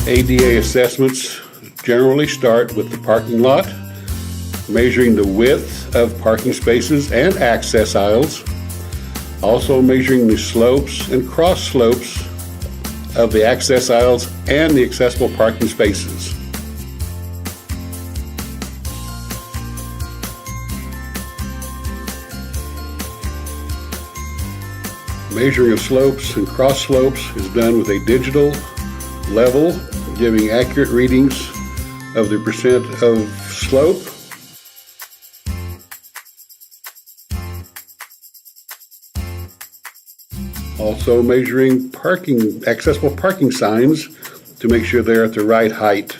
ADA assessments generally start with the parking lot, measuring the width of parking spaces and access aisles, also measuring the slopes and cross slopes of the access aisles and the accessible parking spaces. Measuring of slopes and cross slopes is done with a digital level, giving accurate readings of the percent of slope, also measuring accessible parking signs to make sure they're at the right height.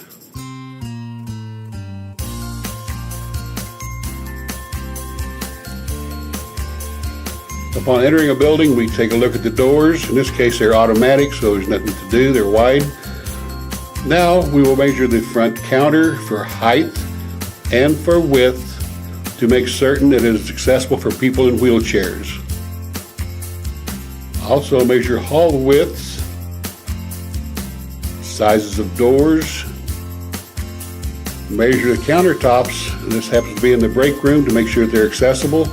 Upon entering a building, we take a look at the doors. In this case, they're automatic, so there's nothing to do. They're wide. Now we will measure the front counter for height and for width to make certain that it is accessible for people in wheelchairs. Also measure hall widths, sizes of doors, measure the countertops. This happens to be in the break room to make sure that they're accessible.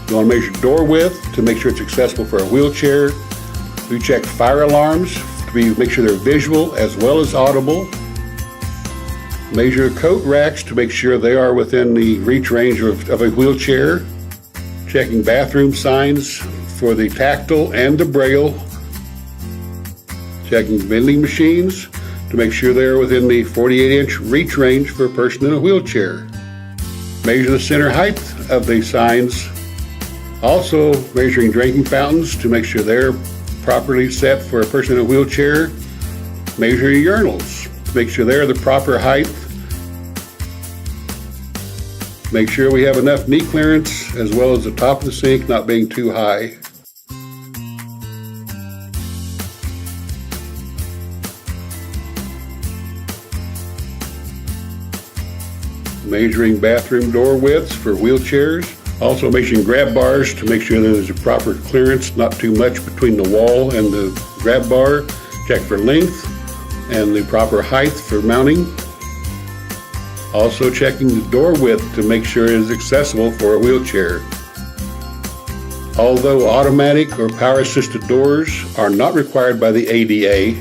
You want to measure door width to make sure it's accessible for a wheelchair. We check fire alarms to make sure they're visual as well as audible. Measure coat racks to make sure they are within the reach range of a wheelchair. Checking bathroom signs for the tactile and the braille. Checking vending machines to make sure they're within the 48-inch reach range for a person in a wheelchair. Measure the center height of the signs. Also measuring drinking fountains to make sure they're properly set for a person in a wheelchair. Measure urinals to make sure they're the proper height. Make sure we have enough knee clearance as well as the top of the sink not being too high. Measuring bathroom door widths for wheelchairs. Also measuring grab bars to make sure that there's a proper clearance, not too much between the wall and the grab bar. Check for length and the proper height for mounting. Also checking the door width to make sure it is accessible for a wheelchair. Although automatic or power assisted doors are not required by the ADA,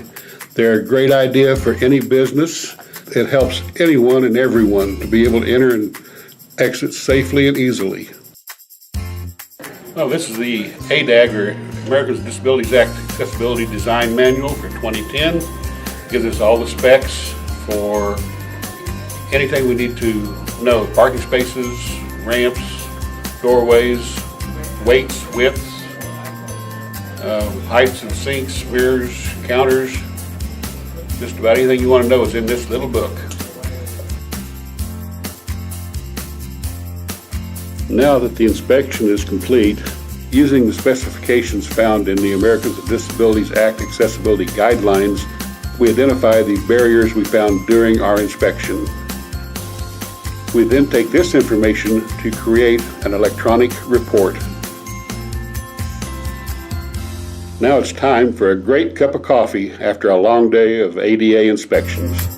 they're a great idea for any business. It helps anyone and everyone to be able to enter and exit safely and easily. Well, this is the ADAG, or Americans with Disabilities Act Accessibility Design Manual for 2010. It gives us all the specs for anything we need to know. Parking spaces, ramps, doorways, weights, widths, heights of sinks, mirrors, counters. Just about anything you want to know is in this little book. Now that the inspection is complete, using the specifications found in the Americans with Disabilities Act Accessibility Guidelines, we identify the barriers we found during our inspection. We then take this information to create an electronic report. Now it's time for a great cup of coffee after a long day of ADA inspections.